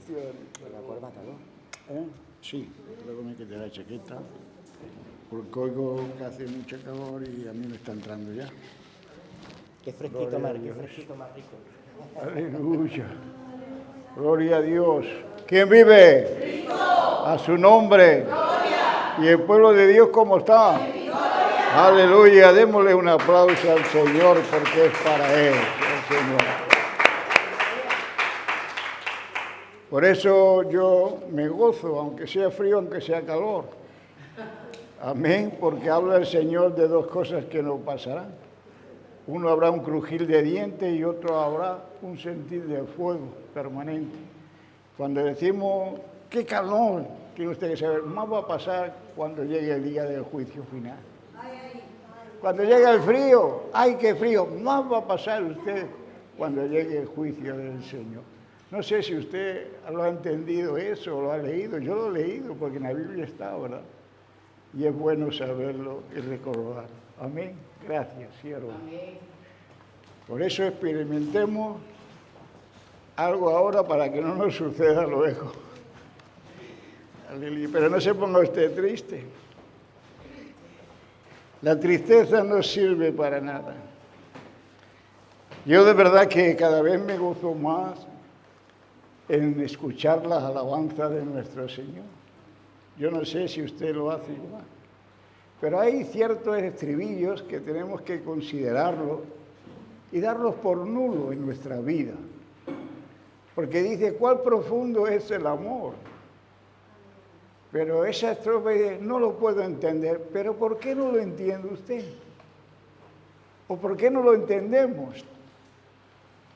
Con la corbata, ¿no? Sí, luego me quité la chaqueta, porque oigo que hace mucho calor y a mí me está entrando ya. Qué fresquito más rico. Aleluya. Gloria a Dios. ¿Quién vive? Cristo. A su nombre. Gloria. ¿Y el pueblo de Dios cómo está? Aleluya. Démosle un aplauso al Señor porque es para Él, el Señor. Por eso yo me gozo, aunque sea frío, aunque sea calor. Amén, porque habla el Señor de dos cosas que no pasarán. Uno habrá un crujir de dientes y otro habrá un sentir de fuego permanente. Cuando decimos, qué calor, tiene usted que saber, más va a pasar cuando llegue el día del juicio final. Cuando llegue el frío, ¡ay, qué frío! Más va a pasar usted cuando llegue el juicio del Señor. No sé si usted lo ha entendido eso o lo ha leído. Yo lo he leído porque en la Biblia está, ¿verdad? Y es bueno saberlo y recordarlo. Amén. Gracias, siervo. Amén. Por eso experimentemos algo ahora para que no nos suceda luego. Pero no se ponga usted triste. La tristeza no sirve para nada. Yo de verdad que cada vez me gozo más en escuchar las alabanzas de nuestro Señor. Yo no sé si usted lo hace igual. Pero hay ciertos estribillos que tenemos que considerarlos y darlos por nulo en nuestra vida. Porque dice, ¿cuál profundo es el amor? Pero esa estrofa no lo puedo entender. ¿Pero por qué no lo entiende usted? ¿O por qué no lo entendemos?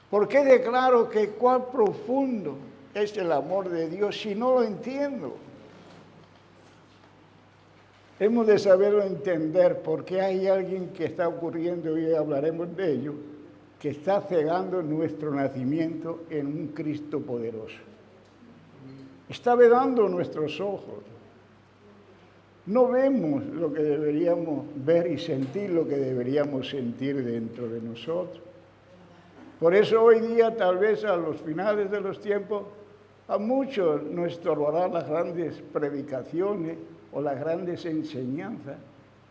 ¿Por qué declaro que cuál profundo es el amor de Dios si no lo entiendo? Hemos de saberlo entender porque hay alguien que está ocurriendo, y hoy hablaremos de ello, que está cegando nuestro nacimiento en un Cristo poderoso. Está vedando nuestros ojos. No vemos lo que deberíamos ver y sentir lo que deberíamos sentir dentro de nosotros. Por eso hoy día, tal vez a los finales de los tiempos, a muchos no estorbarán las grandes predicaciones o las grandes enseñanzas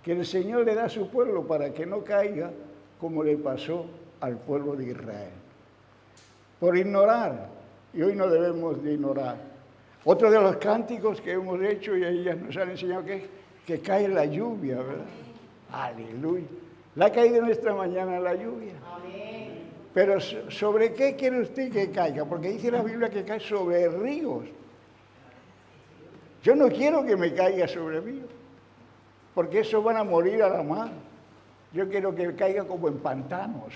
que el Señor le da a su pueblo para que no caiga como le pasó al pueblo de Israel. Por ignorar, y hoy no debemos de ignorar. Otro de los cánticos que hemos hecho y ellas nos han enseñado que cae la lluvia, ¿verdad? Aleluya. ¿La ha caído en esta mañana la lluvia? Amén. Pero ¿sobre qué quiere usted que caiga? Porque dice la Biblia que cae sobre ríos. Yo no quiero que me caiga sobre ríos, porque esos van a morir a la mar. Yo quiero que caiga como en pantanos,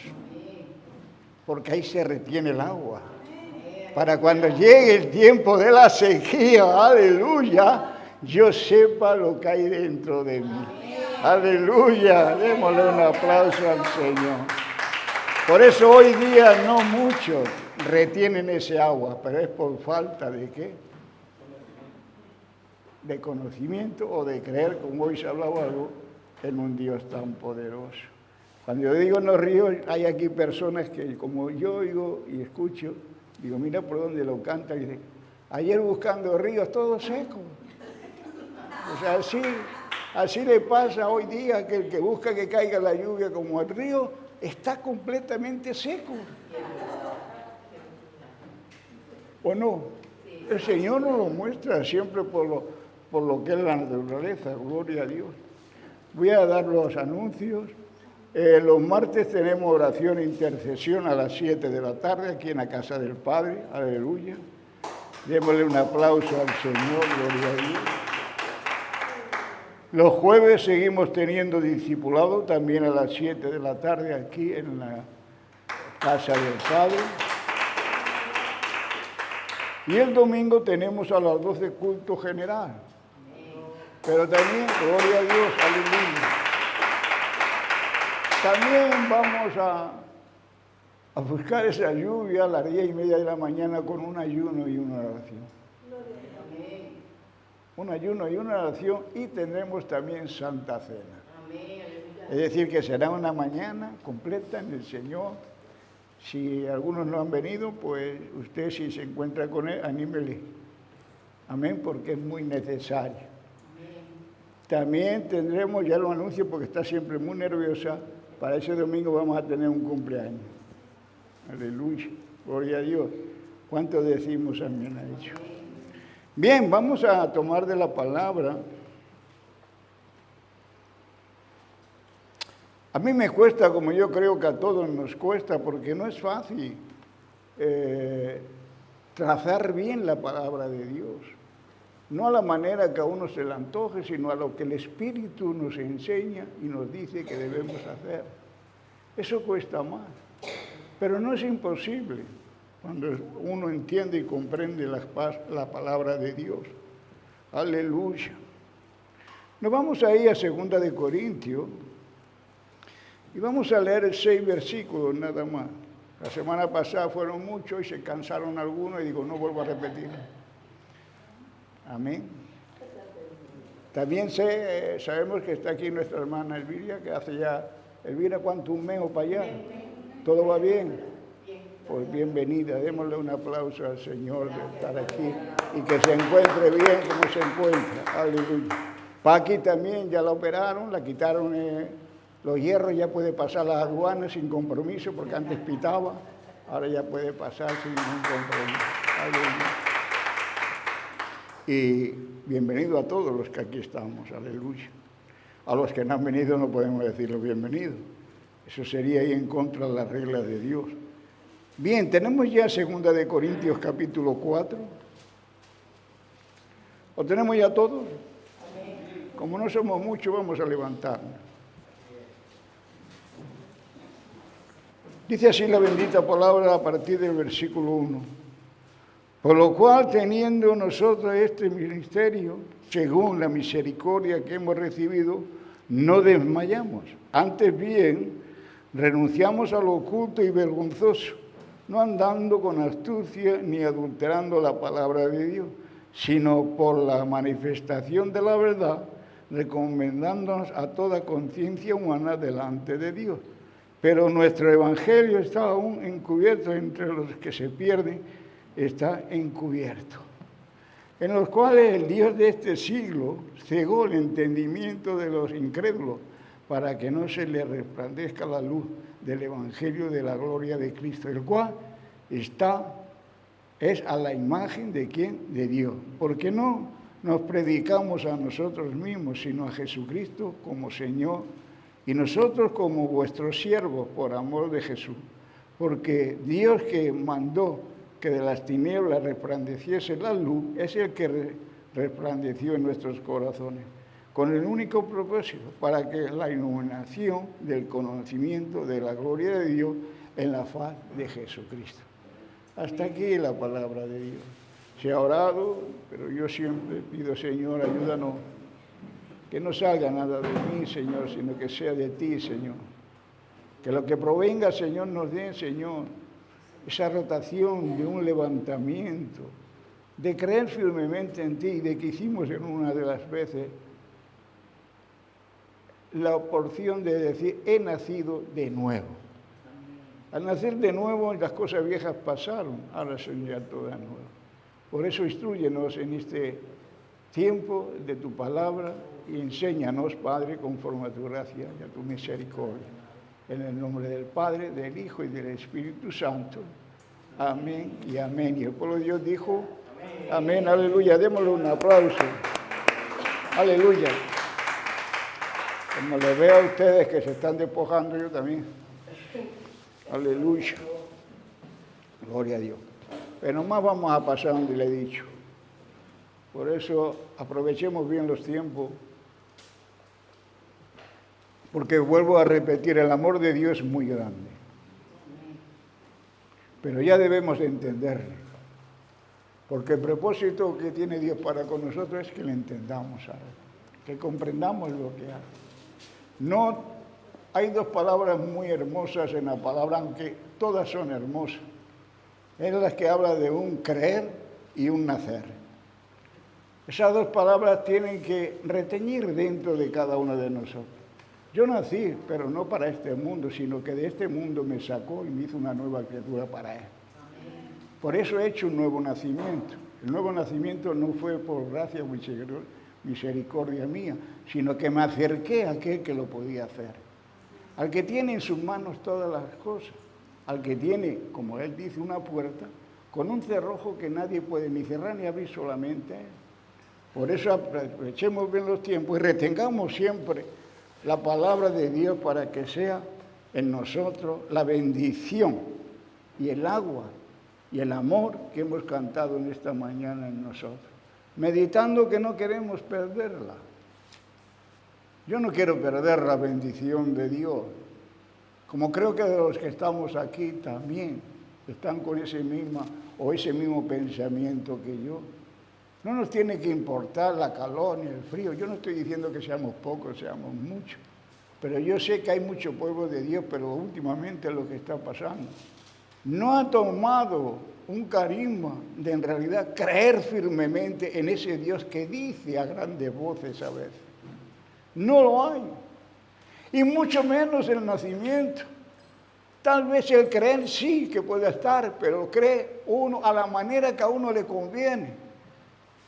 porque ahí se retiene el agua. Para cuando llegue el tiempo de la sequía, aleluya, yo sepa lo que hay dentro de mí. Aleluya, démosle un aplauso al Señor. Por eso hoy día no muchos retienen ese agua, pero es por falta de ¿qué? De conocimiento o de creer, como hoy se hablaba algo, en un Dios tan poderoso. Cuando yo digo en los ríos, hay aquí personas que como yo oigo y escucho, digo, mira por dónde lo canta, y dice, ayer buscando ríos todo seco. O sea, así le pasa hoy día que el que busca que caiga la lluvia como el río, está completamente seco. ¿O no? El Señor nos lo muestra siempre por lo que es la naturaleza, gloria a Dios. Voy a dar los anuncios. Los martes tenemos oración e intercesión a las 7 de la tarde aquí en la casa del Padre, aleluya. Démosle un aplauso al Señor, gloria a Dios. Los jueves seguimos teniendo discipulado también a las 7 de la tarde aquí en la casa del Padre. Y el domingo tenemos a las 12 culto general. Pero también, gloria a Dios, aleluya. También vamos a buscar esa lluvia a las 10:30 de la mañana con un ayuno y una oración. Un ayuno y una oración y tendremos también Santa Cena. Es decir, que será una mañana completa en el Señor, Si algunos no han venido, pues usted si se encuentra con él, anímele. Amén, porque es muy necesario. También tendremos, ya lo anuncio porque está siempre muy nerviosa, para ese domingo vamos a tener un cumpleaños. Aleluya, gloria a Dios. ¿Cuánto decimos amén a ello? Bien, vamos a tomar de la palabra. A mí me cuesta, como yo creo que a todos nos cuesta, porque no es fácil trazar bien la palabra de Dios. No a la manera que a uno se le antoje, sino a lo que el Espíritu nos enseña y nos dice que debemos hacer. Eso cuesta más, pero no es imposible cuando uno entiende y comprende la palabra de Dios. Aleluya. Nos vamos a ir a 2 de Corintios y vamos a leer 6 versículos nada más. La semana pasada fueron muchos y se cansaron algunos y digo, no vuelvo a repetir. Amén. También sabemos que está aquí nuestra hermana Elvira, que hace ya, Elvira, ¿cuánto? ¿Un mes o para allá? ¿Todo va bien? Pues bienvenida, démosle un aplauso al Señor de estar aquí y que se encuentre bien como se encuentra. Aleluya. Paqui también ya la operaron, la quitaron los hierros, ya puede pasar las aduanas sin compromiso, porque antes pitaba, ahora ya puede pasar sin ningún compromiso. Aleluya. Y bienvenido a todos los que aquí estamos, aleluya. A los que no han venido no podemos decirlo bienvenido. Eso sería ir en contra de las reglas de Dios. Bien, tenemos ya 2 de Corintios capítulo 4. ¿Lo tenemos ya todos? Como no somos muchos, vamos a levantarnos. Dice así la bendita palabra a partir del versículo 1. Por lo cual, teniendo nosotros este ministerio, según la misericordia que hemos recibido, no desmayamos. Antes bien, renunciamos a lo oculto y vergonzoso, no andando con astucia ni adulterando la palabra de Dios, sino por la manifestación de la verdad, recomendándonos a toda conciencia humana delante de Dios. Pero nuestro evangelio está aún encubierto entre los que se pierden, está encubierto, en los cuales el Dios de este siglo cegó el entendimiento de los incrédulos para que no se les resplandezca la luz del evangelio de la gloria de Cristo, el cual es a la imagen de ¿quién? De Dios, porque no nos predicamos a nosotros mismos, sino a Jesucristo como Señor, y nosotros como vuestros siervos por amor de Jesús, porque Dios que mandó que de las tinieblas resplandeciese la luz, es el que resplandeció en nuestros corazones, con el único propósito, para que la iluminación del conocimiento de la gloria de Dios en la faz de Jesucristo. Hasta aquí la palabra de Dios. Se ha orado, pero yo siempre pido, Señor, ayúdanos, que no salga nada de mí, Señor, sino que sea de ti, Señor. Que lo que provenga, Señor, nos dé, Señor, esa rotación de un levantamiento, de creer firmemente en ti, de que hicimos en una de las veces la porción de decir, he nacido de nuevo. Al nacer de nuevo, las cosas viejas pasaron, ahora son ya todas nuevas. Por eso instrúyenos en este tiempo de tu palabra y enséñanos, Padre, conforme a tu gracia y a tu misericordia. En el nombre del Padre, del Hijo y del Espíritu Santo. Amén y amén. Y el pueblo de Dios dijo, amén, aleluya. Démosle un aplauso. Aleluya. Como les veo a ustedes que se están despojando, yo también. Aleluya. Gloria a Dios. Pero nomás vamos a pasar donde le he dicho. Por eso aprovechemos bien los tiempos. Porque vuelvo a repetir, el amor de Dios es muy grande. Pero ya debemos de entenderlo. Porque el propósito que tiene Dios para con nosotros es que le entendamos a Él, que comprendamos lo que hace. No, hay dos palabras muy hermosas en la palabra, aunque todas son hermosas. Es las que habla de un creer y un nacer. Esas dos palabras tienen que reteñir dentro de cada uno de nosotros. Yo nací, pero no para este mundo, sino que de este mundo me sacó y me hizo una nueva criatura para Él. Por eso he hecho un nuevo nacimiento. El nuevo nacimiento no fue por gracia o misericordia mía, sino que me acerqué a aquel que lo podía hacer. Al que tiene en sus manos todas las cosas, al que tiene, como él dice, una puerta con un cerrojo que nadie puede ni cerrar ni abrir, solamente Él. Por eso aprovechemos bien los tiempos y retengamos siempre la palabra de Dios para que sea en nosotros la bendición y el agua y el amor que hemos cantado en esta mañana en nosotros, meditando que no queremos perderla. Yo no quiero perder la bendición de Dios, como creo que de los que estamos aquí también están con ese mismo pensamiento que yo. No nos tiene que importar la calor ni el frío. Yo no estoy diciendo que seamos pocos, seamos muchos, pero yo sé que hay mucho pueblo de Dios, pero últimamente lo que está pasando no ha tomado un carisma de en realidad creer firmemente en ese Dios que dice a grandes voces a veces. No lo hay. Y mucho menos el nacimiento. Tal vez el creer sí que puede estar, pero cree uno a la manera que a uno le conviene,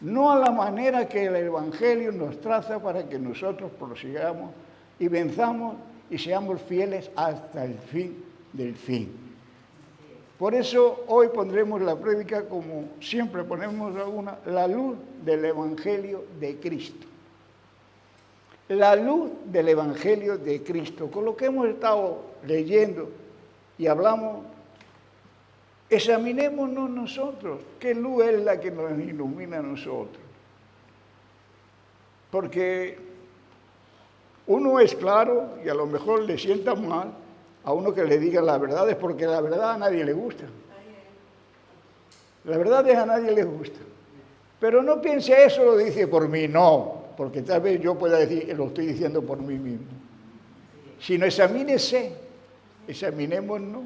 no a la manera que el Evangelio nos traza para que nosotros prosigamos y venzamos y seamos fieles hasta el fin del fin. Por eso hoy pondremos la prédica, como siempre ponemos alguna, la luz del Evangelio de Cristo. La luz del Evangelio de Cristo. Con lo que hemos estado leyendo y hablamos, examinémonos nosotros. ¿Qué luz es la que nos ilumina a nosotros? Porque uno es claro y a lo mejor le sienta mal a uno que le diga la verdad, es porque la verdad a nadie le gusta. La verdad es a nadie le gusta. Pero no piense eso lo dice por mí, no, porque tal vez yo pueda decir, lo estoy diciendo por mí mismo. Sino examinémonos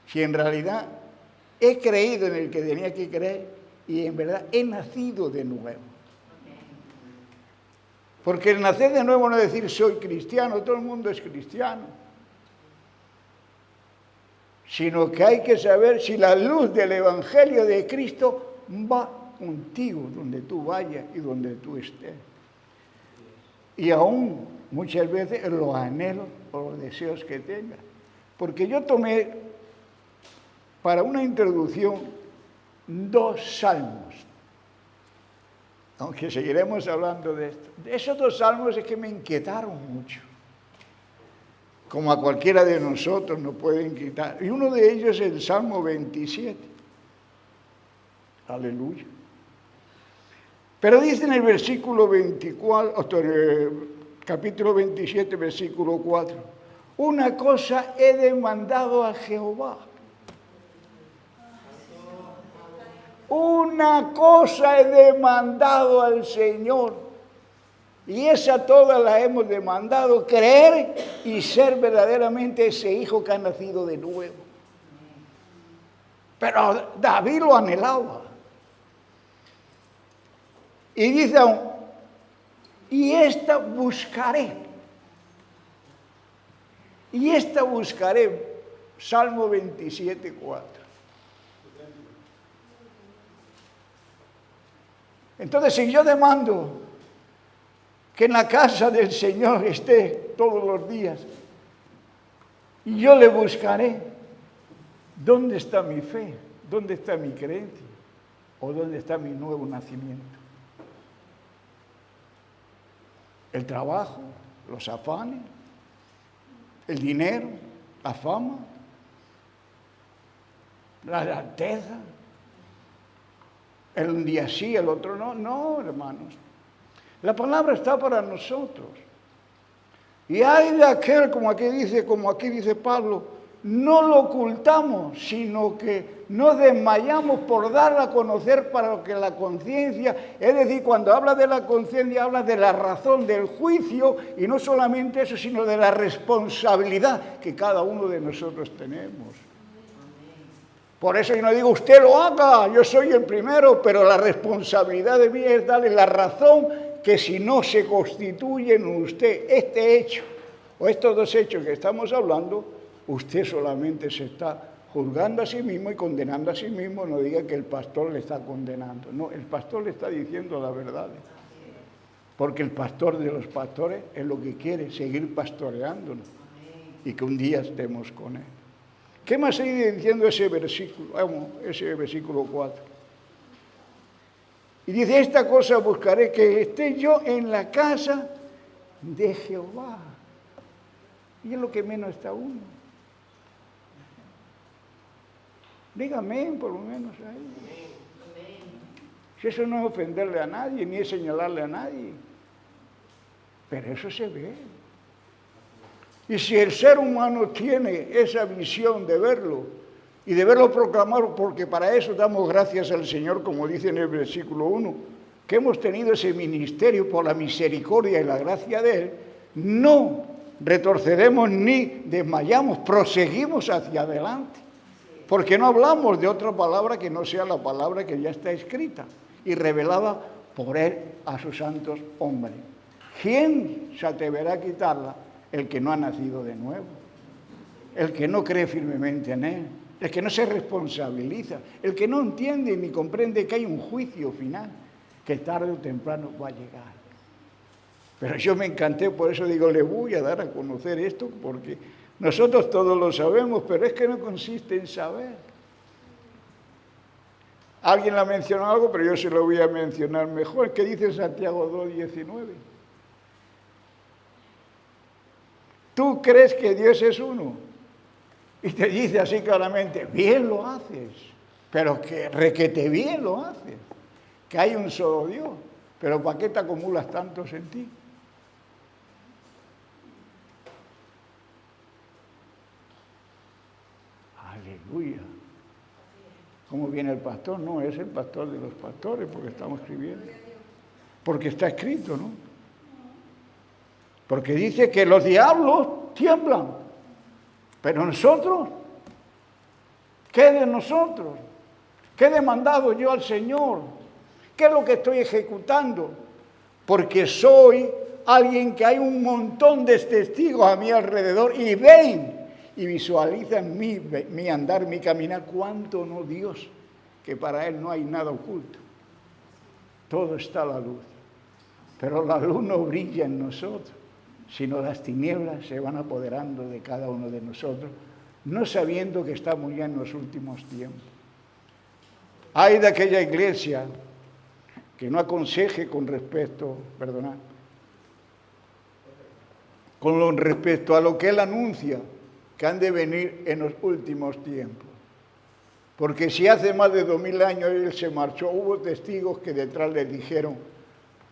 si en realidad he creído en el que tenía que creer y en verdad he nacido de nuevo. Porque el nacer de nuevo no es decir soy cristiano, todo el mundo es cristiano. Sino que hay que saber si la luz del Evangelio de Cristo va contigo donde tú vayas y donde tú estés. Y aún muchas veces los anhelos o los deseos que tengas. Porque yo tomé para una introducción 2 salmos, aunque seguiremos hablando de esto. Esos 2 salmos es que me inquietaron mucho, como a cualquiera de nosotros nos pueden quitar. Y uno de ellos es el Salmo 27. Aleluya. Pero dice en el versículo 24, capítulo 27, versículo 4, una cosa he demandado a Jehová. Una cosa he demandado al Señor. Y esa toda la hemos demandado, creer y ser verdaderamente ese hijo que ha nacido de nuevo. Pero David lo anhelaba. Y dice aún, y esta buscaré. Y esta buscaré, Salmo 27, 4. Entonces, si yo demando que en la casa del Señor esté todos los días, y yo le buscaré, ¿dónde está mi fe? ¿Dónde está mi creencia? ¿O dónde está mi nuevo nacimiento? El trabajo, los afanes, el dinero, la fama, la alteza, un día sí, el otro no. No, hermanos. La palabra está para nosotros. Y hay de aquel, como aquí dice Pablo, no lo ocultamos, sino que no desmayamos por darla a conocer para que la conciencia, es decir, cuando habla de la conciencia, habla de la razón, del juicio, y no solamente eso, sino de la responsabilidad que cada uno de nosotros tenemos. Por eso yo no digo, usted lo haga, yo soy el primero, pero la responsabilidad de mí es darle la razón que si no se constituye en usted este hecho, o estos dos hechos que estamos hablando, usted solamente se está juzgando a sí mismo y condenando a sí mismo. No diga que el pastor le está condenando. No, el pastor le está diciendo la verdad. Porque el pastor de los pastores es lo que quiere, seguir pastoreándonos y que un día estemos con él. ¿Qué más sigue diciendo ese versículo? Vamos, ese versículo 4. Y dice, esta cosa buscaré, que esté yo en la casa de Jehová. Y es lo que menos está uno. Dígame, por lo menos ahí. Si eso no es ofenderle a nadie, ni es señalarle a nadie. Pero eso se ve. Y si el ser humano tiene esa visión de verlo y de verlo proclamar, porque para eso damos gracias al Señor, como dice en el versículo 1, que hemos tenido ese ministerio por la misericordia y la gracia de Él, no retrocedemos ni desmayamos, proseguimos hacia adelante. Porque no hablamos de otra palabra que no sea la palabra que ya está escrita y revelada por Él a sus santos hombres. ¿Quién se atreverá a quitarla? El que no ha nacido de nuevo, el que no cree firmemente en Él, el que no se responsabiliza, el que no entiende ni comprende que hay un juicio final, que tarde o temprano va a llegar. Pero yo me encanté, por eso digo, le voy a dar a conocer esto, porque nosotros todos lo sabemos, pero es que no consiste en saber. Alguien le ha mencionado algo, pero yo se lo voy a mencionar mejor. ¿Qué dice Santiago 2:19? Tú crees que Dios es uno y te dice así claramente, bien lo haces, pero que requete bien lo haces, que hay un solo Dios, pero ¿para qué te acumulas tantos en ti? Aleluya. ¿Cómo viene el pastor? No, es el pastor de los pastores, porque estamos escribiendo. Porque está escrito, ¿no? Porque dice que los diablos tiemblan. Pero nosotros, ¿qué de nosotros? ¿Qué he demandado yo al Señor? ¿Qué es lo que estoy ejecutando? Porque soy alguien que hay un montón de testigos a mi alrededor y ven y visualizan mi andar, mi caminar. ¿Cuánto no Dios? Que para Él no hay nada oculto. Todo está a la luz. Pero la luz no brilla en nosotros, sino las tinieblas se van apoderando de cada uno de nosotros, no sabiendo que estamos ya en los últimos tiempos. Hay de aquella iglesia que no aconseje con respecto, con respecto a lo que él anuncia, que han de venir en los últimos tiempos. Porque si hace más de 2000 años él se marchó, hubo testigos que detrás le dijeron,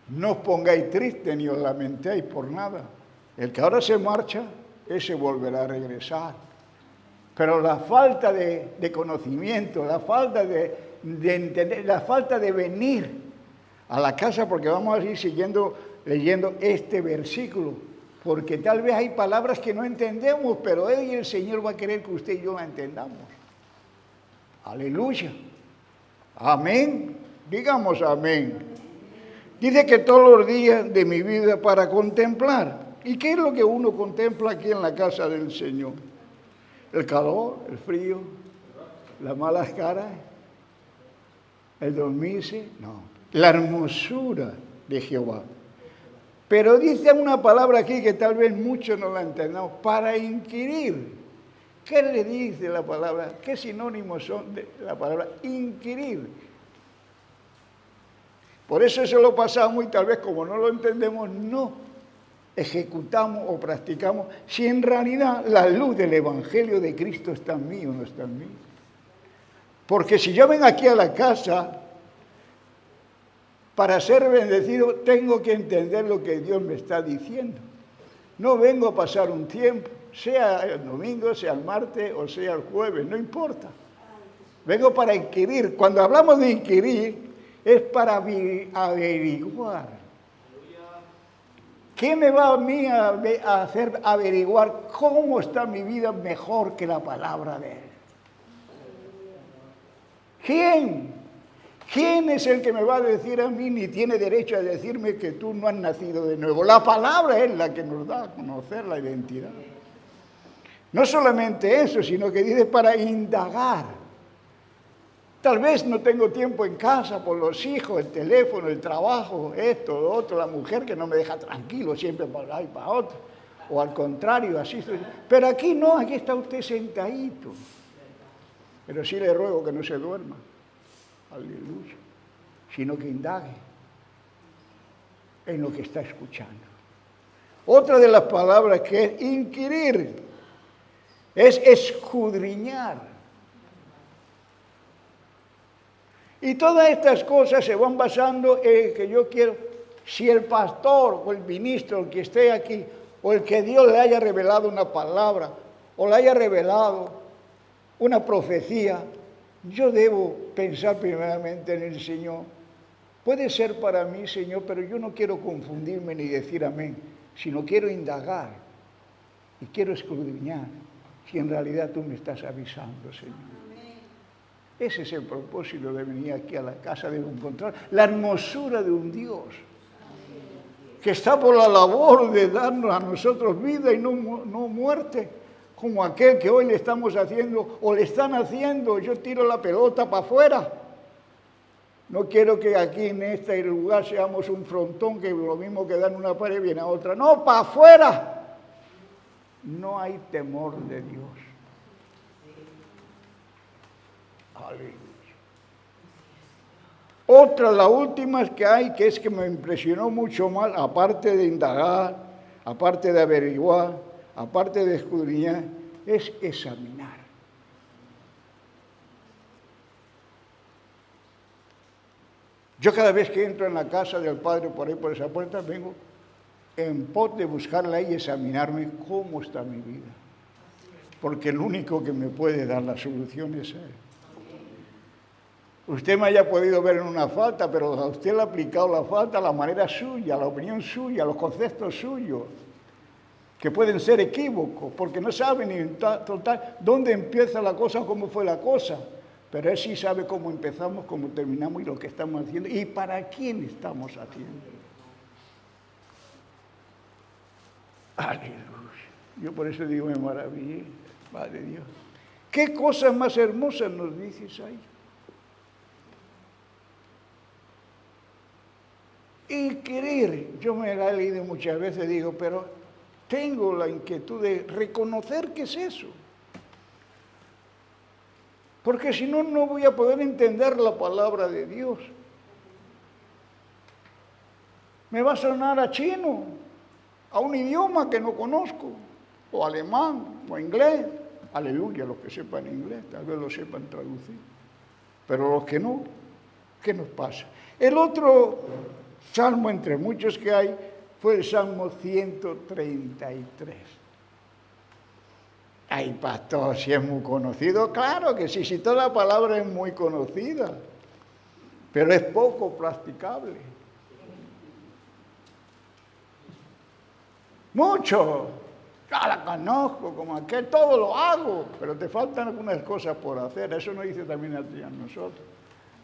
no os pongáis tristes ni os lamentéis por nada. El que ahora se marcha, ese volverá a regresar. Pero la falta de conocimiento, la falta de entender, la falta de venir a la casa, porque vamos a ir leyendo este versículo, porque tal vez hay palabras que no entendemos, pero Él y el Señor va a querer que usted y yo la entendamos. Aleluya. Amén. Digamos amén. Dice que todos los días de mi vida para contemplar. ¿Y qué es lo que uno contempla aquí en la casa del Señor? El calor, el frío, las malas caras, el dormirse, no. La hermosura de Jehová. Pero dice una palabra aquí que tal vez muchos no la entendamos, para inquirir. ¿Qué le dice la palabra? ¿Qué sinónimos son de la palabra inquirir? Por eso lo pasamos y tal vez como no lo entendemos, no ejecutamos o practicamos, si en realidad la luz del Evangelio de Cristo está en mí o no está en mí. Porque si yo vengo aquí a la casa para ser bendecido, tengo que entender lo que Dios me está diciendo. No vengo a pasar un tiempo, sea el domingo, sea el martes o sea el jueves, no importa. Vengo para inquirir. Cuando hablamos de inquirir, es para averiguar. ¿Qué me va a mí a hacer averiguar cómo está mi vida mejor que la palabra de Él? ¿Quién? ¿Quién es el que me va a decir a mí, ni tiene derecho a decirme que tú no has nacido de nuevo? La palabra es la que nos da a conocer la identidad. No solamente eso, sino que dice para indagar. Tal vez no tengo tiempo en casa por los hijos, el teléfono, el trabajo, esto, lo otro, la mujer que no me deja tranquilo siempre para allá y para otro. O al contrario, así estoy. Pero aquí no, aquí está usted sentadito. Pero sí le ruego que no se duerma. Aleluya. Sino que indague en lo que está escuchando. Otra de las palabras que es inquirir, es escudriñar. Y todas estas cosas se van basando en que yo quiero, si el pastor o el ministro, el que esté aquí, o el que Dios le haya revelado una palabra, o le haya revelado una profecía, yo debo pensar primeramente en el Señor. Puede ser para mí, Señor, pero yo no quiero confundirme ni decir amén, sino quiero indagar y quiero escudriñar si en realidad tú me estás avisando, Señor. Ese es el propósito de venir aquí a la casa, de encontrar la hermosura de un Dios que está por la labor de darnos a nosotros vida y no muerte, como aquel que hoy le estamos haciendo o le están haciendo. Yo tiro la pelota para afuera. No quiero que aquí en este lugar seamos un frontón que lo mismo que dan una pared viene a otra. No, para afuera. No hay temor de Dios. Aleluya. Otra, la última que hay, que es que me impresionó mucho más, aparte de indagar, aparte de averiguar, aparte de escudriñar, es examinar. Yo cada vez que entro en la casa del Padre por ahí, por esa puerta, vengo en pos de buscarla y examinarme cómo está mi vida. Porque el único que me puede dar la solución es Él. Usted me haya podido ver en una falta, pero a usted le ha aplicado la falta a la manera suya, a la opinión suya, a los conceptos suyos, que pueden ser equívocos, porque no sabe ni total dónde empieza la cosa, cómo fue la cosa. Pero Él sí sabe cómo empezamos, cómo terminamos y lo que estamos haciendo y para quién estamos haciendo. Aleluya. Yo por eso digo, me maravillé, Padre Dios. ¿Qué cosas más hermosas nos dices ahí? Inquirir, yo me la he leído muchas veces, digo, pero tengo la inquietud de reconocer qué es eso. Porque si no, no voy a poder entender la palabra de Dios. Me va a sonar a chino, a un idioma que no conozco, o alemán, o inglés. Aleluya, los que sepan inglés, tal vez lo sepan traducir. Pero los que no, ¿qué nos pasa? El otro salmo, entre muchos que hay, fue el Salmo 133. Ay, pastor, si es muy conocido, claro que sí, si toda la palabra es muy conocida, pero es poco practicable. Mucho, ya la conozco, como aquel, todo lo hago, pero te faltan algunas cosas por hacer, eso nos dice también a nosotros.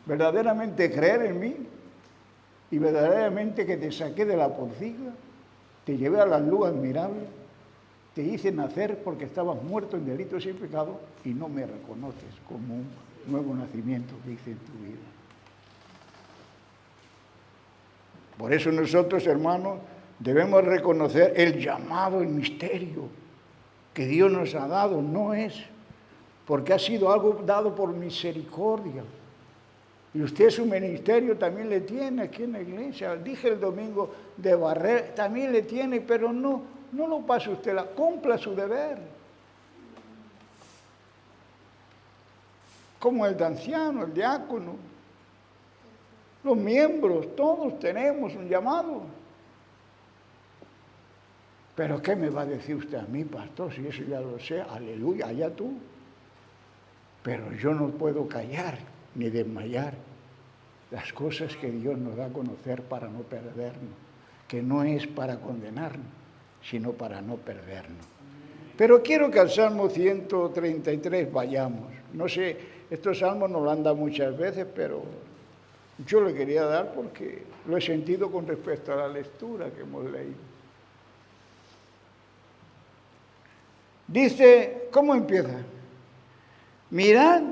Verdaderamente creer en mí y verdaderamente que te saqué de la porfía, te llevé a la luz admirable, te hice nacer porque estabas muerto en delitos y pecado y no me reconoces como un nuevo nacimiento que hice en tu vida. Por eso nosotros, hermanos, debemos reconocer el llamado, el misterio que Dios nos ha dado. No es porque ha sido algo dado por misericordia. Y usted su ministerio también le tiene aquí en la iglesia. Dije el domingo de barrer, también le tiene, pero no lo pase usted, cumpla su deber. Como el de anciano, el diácono, los miembros, todos tenemos un llamado. Pero ¿qué me va a decir usted a mí, pastor? Si eso ya lo sé, aleluya, allá tú. Pero yo no puedo callar ni desmayar las cosas que Dios nos da a conocer para no perdernos, que no es para condenarnos, sino para no perdernos. Pero quiero que al Salmo 133 vayamos. No sé, estos salmos nos lo han dado muchas veces, pero Yo le quería dar porque lo he sentido con respecto a la lectura que hemos leído. Dice, ¿cómo empieza? Mirad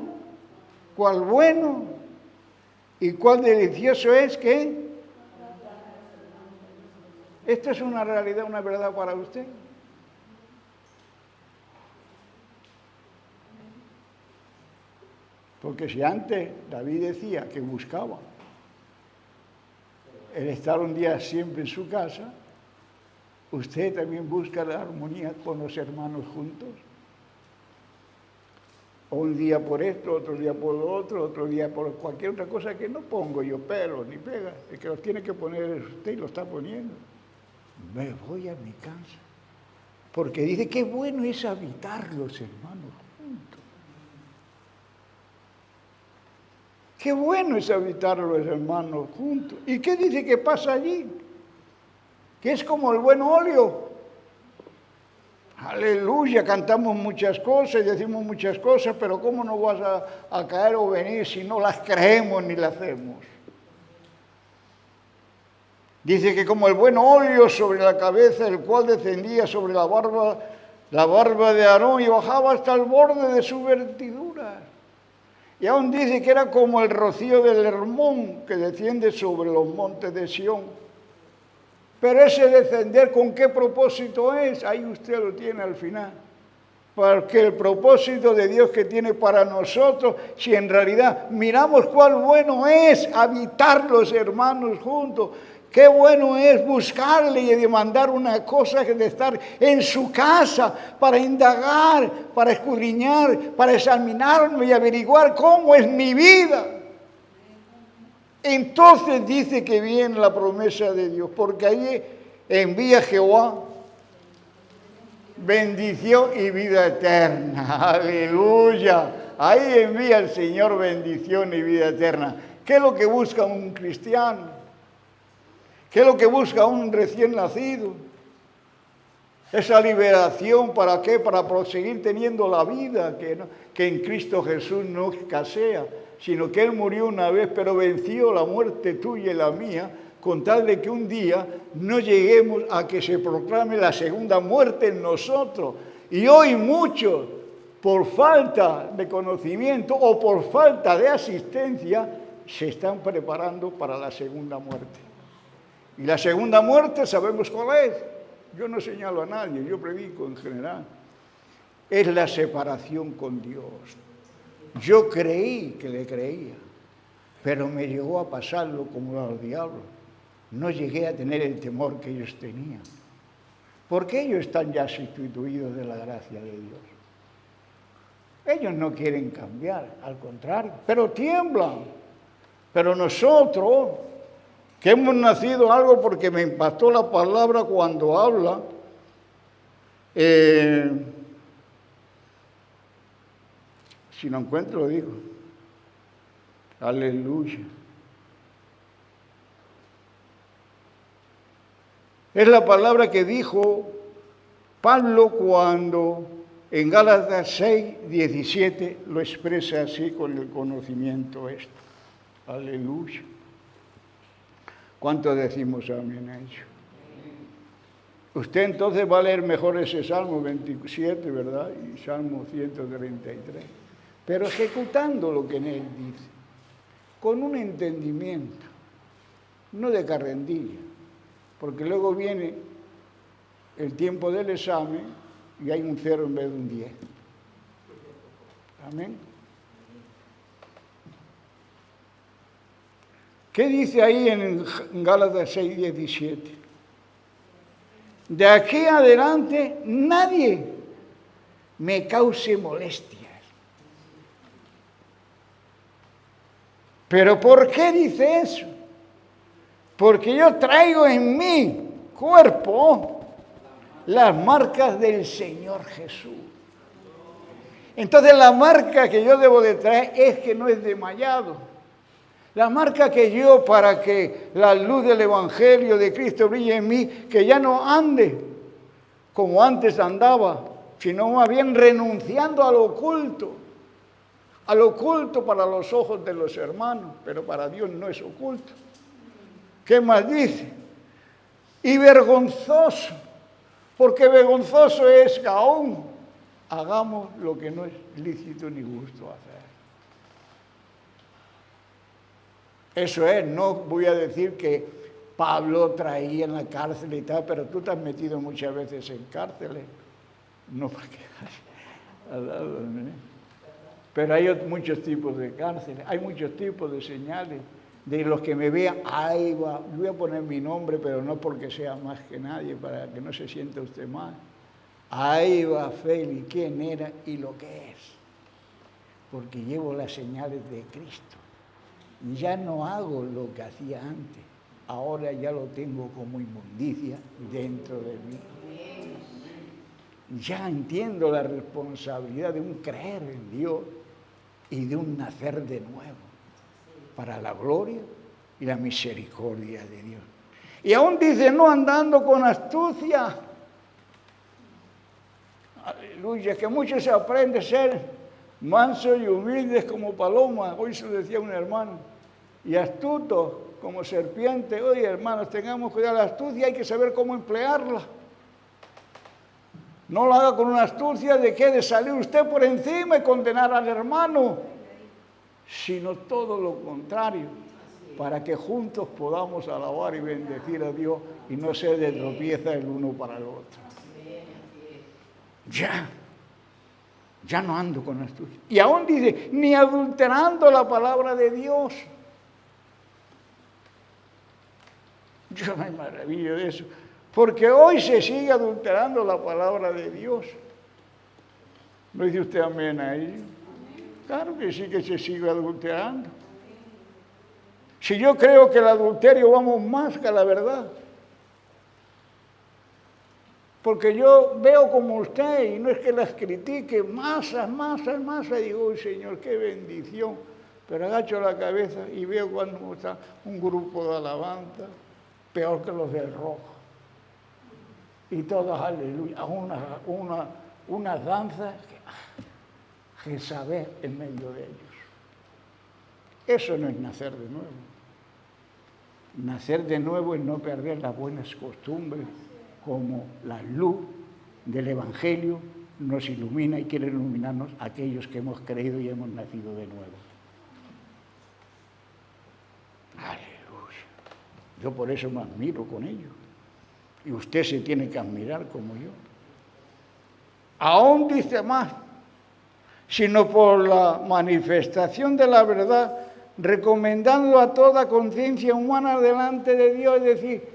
cuál bueno y cuál delicioso es que esto es una realidad, una verdad para usted. Porque si antes David decía que buscaba el estar un día siempre en su casa, usted también busca la armonía con los hermanos juntos. O un día por esto, otro día por lo otro día por cualquier otra cosa que no pongo yo pelo ni pega. El que los tiene que poner es usted y lo está poniendo. Me voy a mi casa. Porque dice que bueno es habitar los hermanos juntos. Qué bueno es habitar los hermanos juntos. ¿Y qué dice que pasa allí? Que es como el buen óleo. Aleluya, cantamos muchas cosas, decimos muchas cosas, pero ¿cómo no vas a caer o venir si no las creemos ni las hacemos? Dice que como el buen óleo sobre la cabeza, el cual descendía sobre la barba de Aarón y bajaba hasta el borde de su vestidura. Y aún dice que era como el rocío del Hermón que desciende sobre los montes de Sión. Pero ese descender, ¿con qué propósito es? Ahí usted lo tiene al final. Porque el propósito de Dios que tiene para nosotros, si en realidad miramos cuál bueno es habitar los hermanos juntos, qué bueno es buscarle y demandar una cosa que de estar en su casa para indagar, para escudriñar, para examinarme y averiguar cómo es mi vida. Entonces dice que viene la promesa de Dios, porque ahí envía Jehová bendición y vida eterna. Aleluya. Ahí envía el Señor bendición y vida eterna. ¿Qué es lo que busca un cristiano? ¿Qué es lo que busca un recién nacido? Esa liberación, ¿para qué? Para proseguir teniendo la vida que en Cristo Jesús no escasea, sino que Él murió una vez, pero venció la muerte tuya y la mía, con tal de que un día no lleguemos a que se proclame la segunda muerte en nosotros. Y hoy muchos, por falta de conocimiento o por falta de asistencia, se están preparando para la segunda muerte. Y la segunda muerte, ¿sabemos cuál es? Yo no señalo a nadie, yo predico en general. Es la separación con Dios. Yo creí que le creía, pero me llegó a pasarlo como a los diablos. No llegué a tener el temor que ellos tenían. Porque ellos están ya sustituidos de la gracia de Dios. Ellos no quieren cambiar, al contrario, pero tiemblan. Pero nosotros, que hemos nacido algo, porque me impactó la palabra cuando habla, si no encuentro lo digo, aleluya. Es la palabra que dijo Pablo cuando en Gálatas 6, 17 lo expresa así con el conocimiento esto. Aleluya. ¿Cuánto decimos amén a ello? Usted entonces va a leer mejor ese Salmo 27, ¿verdad? Y Salmo 133. Pero ejecutando lo que en él dice, con un entendimiento, no de carrendilla, porque luego viene el tiempo del examen y hay un 0 en vez de un 10. Amén. ¿Qué dice ahí en Gálatas 6, 17? De aquí adelante nadie me cause molestias. ¿Pero por qué dice eso? Porque yo traigo en mi cuerpo las marcas del Señor Jesús. Entonces la marca que yo debo de traer es que no es desmayado. La marca que yo, para que la luz del Evangelio de Cristo brille en mí, que ya no ande como antes andaba, sino más bien renunciando al oculto. Al oculto para los ojos de los hermanos, pero para Dios no es oculto. ¿Qué más dice? Y vergonzoso, porque vergonzoso es que aún hagamos lo que no es lícito ni justo hacer. Eso es, no voy a decir que Pablo traía en la cárcel y tal, pero tú te has metido muchas veces en cárceles. No para que al lado de mí. Pero hay muchos tipos de cárceles, hay muchos tipos de señales. De los que me vean, ahí va, voy a poner mi nombre, pero no porque sea más que nadie, para que no se sienta usted mal. Ahí va Félix, quién era y lo que es. Porque llevo las señales de Cristo. Ya no hago lo que hacía antes, ahora ya lo tengo como inmundicia dentro de mí. Ya entiendo la responsabilidad de un creer en Dios y de un nacer de nuevo, para la gloria y la misericordia de Dios. Y aún dice, no andando con astucia. Aleluya, que mucho se aprende a ser mansos y humildes como paloma, hoy se lo decía un hermano, y astutos como serpiente. Oye, hermanos, tengamos cuidado, la astucia hay que saber cómo emplearla. No lo haga con una astucia de que de salir usted por encima y condenar al hermano, sino todo lo contrario, para que juntos podamos alabar y bendecir a Dios y no se de tropieza el uno para el otro. Ya no ando con astucia. Y aún dice, ni adulterando la palabra de Dios. Yo me maravillo de eso. Porque hoy se sigue adulterando la palabra de Dios. ¿No dice usted amén ahí? Claro que sí que se sigue adulterando. Si yo creo que el adulterio vamos más que la verdad. Porque yo veo como usted, y no es que las critique, masas, y digo, uy, Señor, qué bendición. Pero agacho la cabeza y veo cuando está un grupo de alabanza, peor que los del rojo. Y todos, aleluya, una danza que Jezabel en medio de ellos. Eso no es nacer de nuevo. Nacer de nuevo es no perder las buenas costumbres, como la luz del Evangelio nos ilumina y quiere iluminarnos a aquellos que hemos creído y hemos nacido de nuevo. Aleluya. Yo por eso me admiro con ellos. Y usted se tiene que admirar como yo. Aún dice más, sino por la manifestación de la verdad, recomendando a toda conciencia humana delante de Dios, es decir,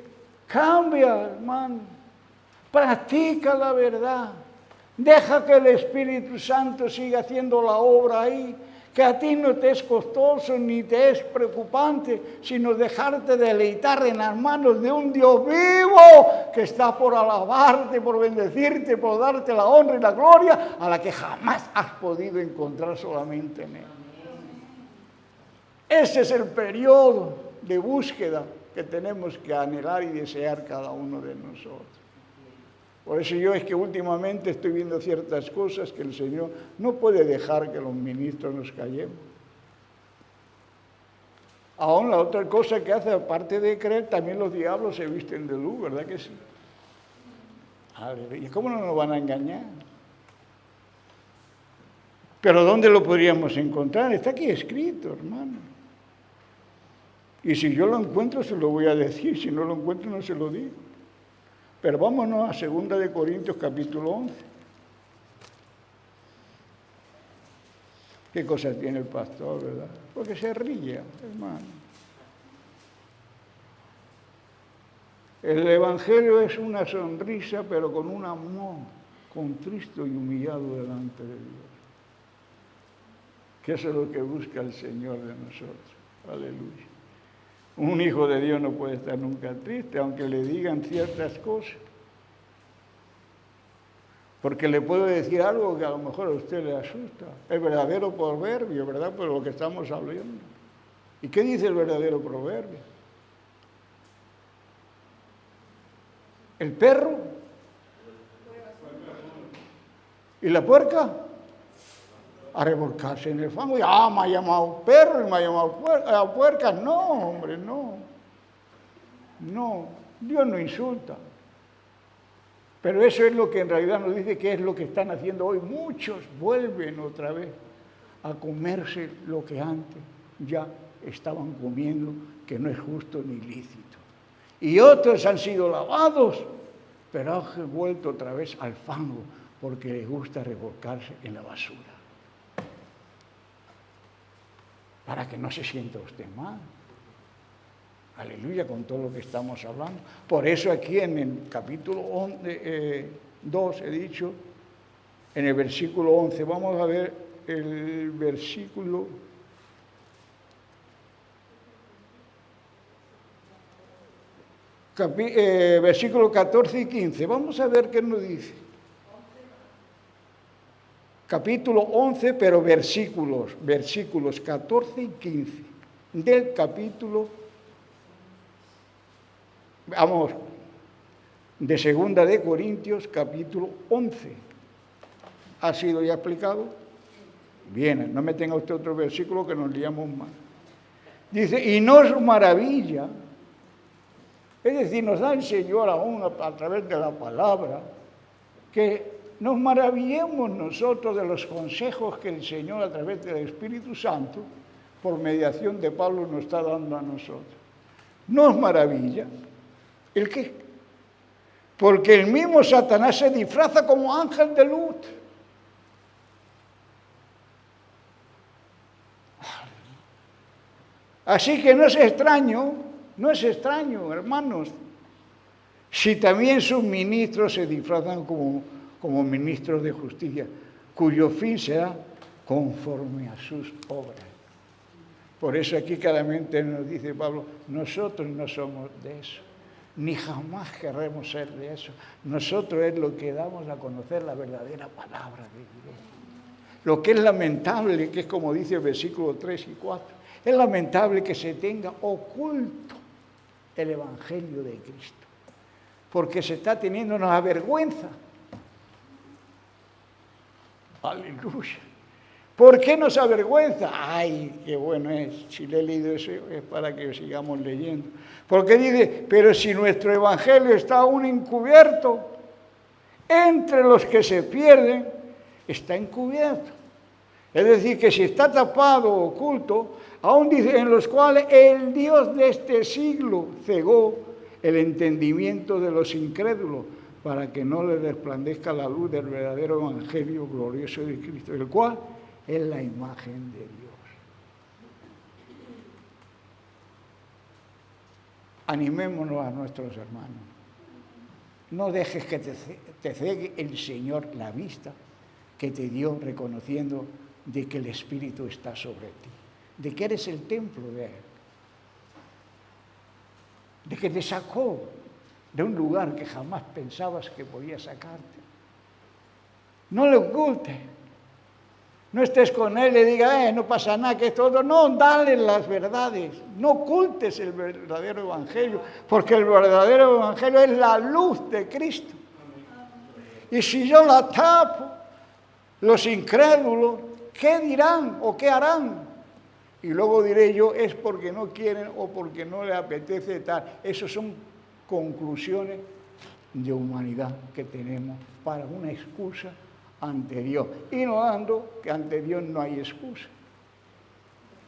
cambia, hermano, practica la verdad, deja que el Espíritu Santo siga haciendo la obra ahí, que a ti no te es costoso ni te es preocupante, sino dejarte deleitar en las manos de un Dios vivo que está por alabarte, por bendecirte, por darte la honra y la gloria a la que jamás has podido encontrar solamente en Él. Ese es el periodo de búsqueda que tenemos que anhelar y desear cada uno de nosotros. Por eso yo es que últimamente estoy viendo ciertas cosas que el Señor no puede dejar que los ministros nos callemos. Aún la otra cosa que hace, aparte de creer, también los diablos se visten de luz, ¿verdad que sí? ¿Y cómo no nos van a engañar? Pero ¿dónde lo podríamos encontrar? Está aquí escrito, hermano. Y si yo lo encuentro, se lo voy a decir. Si no lo encuentro, no se lo digo. Pero vámonos a 2 de Corintios, capítulo 11. ¿Qué cosa tiene el pastor, verdad? Porque se ríe, hermano. El Evangelio es una sonrisa, pero con un amor contristo y humillado delante de Dios. Que eso es lo que busca el Señor de nosotros. Aleluya. Un hijo de Dios no puede estar nunca triste, aunque le digan ciertas cosas. Porque le puedo decir algo que a lo mejor a usted le asusta. El verdadero proverbio, ¿verdad? Por lo que estamos hablando. ¿Y qué dice el verdadero proverbio? ¿El perro? ¿Y la puerca? a revolcarse en el fango. Y, me ha llamado perro y me ha llamado puerca. No, hombre, no. No, Dios no insulta. Pero eso es lo que en realidad nos dice que es lo que están haciendo hoy. Muchos vuelven otra vez a comerse lo que antes ya estaban comiendo, que no es justo ni lícito. Y otros han sido lavados, pero han vuelto otra vez al fango, porque les gusta revolcarse en la basura. Para que no se sienta usted mal. Aleluya, con todo lo que estamos hablando. Por eso aquí en el capítulo 2 he dicho, en el versículo 11, vamos a ver el versículo... versículo 14 y 15. Vamos a ver qué nos dice. Capítulo 11, pero versículos 14 y 15 del capítulo, vamos, de Segunda de Corintios, capítulo 11. ¿Ha sido ya explicado? Bien, no me tenga usted otro versículo que nos liamos más. Dice, y nos maravilla, es decir, nos da el Señor aún a través de la palabra, que nos maravillemos nosotros de los consejos que el Señor a través del Espíritu Santo, por mediación de Pablo, nos está dando a nosotros. Nos maravilla. ¿El qué? Porque el mismo Satanás se disfraza como ángel de luz. Así que no es extraño, hermanos, si también sus ministros se disfrazan como ministros de justicia, cuyo fin será conforme a sus obras. Por eso aquí claramente nos dice Pablo, nosotros no somos de eso, ni jamás querremos ser de eso. Nosotros es lo que damos a conocer la verdadera palabra de Dios. Lo que es lamentable, que es como dice el versículo 3 y 4, es lamentable que se tenga oculto el Evangelio de Cristo, porque se está teniendo una vergüenza. Aleluya. ¿Por qué nos avergüenza? Ay, qué bueno es. Si le he leído eso es para que sigamos leyendo. Porque dice, pero si nuestro Evangelio está aún encubierto, entre los que se pierden, está encubierto. Es decir, que si está tapado, oculto, aún dice, en los cuales el Dios de este siglo cegó el entendimiento de los incrédulos, para que no les resplandezca la luz del verdadero Evangelio glorioso de Cristo, el cual es la imagen de Dios. Animémonos a nuestros hermanos. No dejes que te cegue el Señor la vista que te dio, reconociendo de que el Espíritu está sobre ti, de que eres el templo de Él, de que te sacó de un lugar que jamás pensabas que podía sacarte. No le ocultes. No estés con él y diga, no pasa nada, que es todo. No, dale las verdades. No ocultes el verdadero Evangelio, porque el verdadero Evangelio es la luz de Cristo. Y si yo la tapo, los incrédulos, ¿qué dirán o qué harán? Y luego diré yo, es porque no quieren o porque no les apetece tal. Esos son conclusiones de humanidad que tenemos para una excusa ante Dios, ignorando que ante Dios no hay excusa.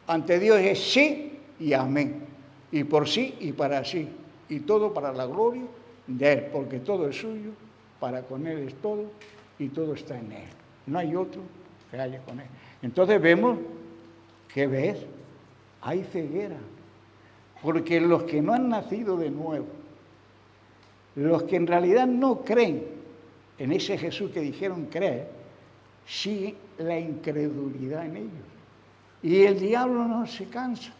Ante Dios es sí y amén, y por sí y para sí, y todo para la gloria de Él, porque todo es suyo, para con Él es todo, y todo está en Él. No hay otro que haya con Él. Entonces vemos, ¿qué ves? Hay ceguera, porque los que no han nacido de nuevo, los que en realidad no creen en ese Jesús que dijeron creer, sigue la incredulidad en ellos. Y el diablo no se cansa.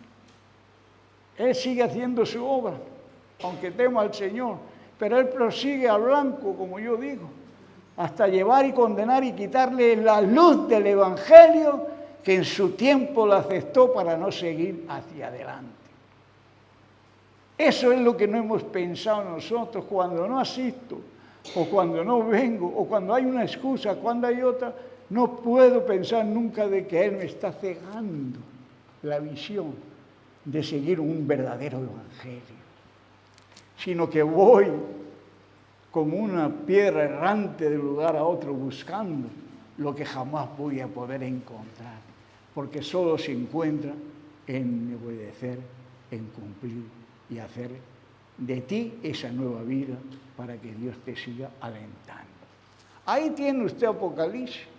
Él sigue haciendo su obra, aunque tema al Señor, pero él prosigue al blanco, como yo digo, hasta llevar y condenar y quitarle la luz del Evangelio que en su tiempo la aceptó para no seguir hacia adelante. Eso es lo que no hemos pensado nosotros cuando no asisto, o cuando no vengo, o cuando hay una excusa, cuando hay otra. No puedo pensar nunca de que Él me está cegando la visión de seguir un verdadero evangelio, sino que voy como una piedra errante de lugar a otro buscando lo que jamás voy a poder encontrar, porque solo se encuentra en obedecer, en cumplir y hacer de ti esa nueva vida para que Dios te siga alentando. Ahí tiene usted Apocalipsis.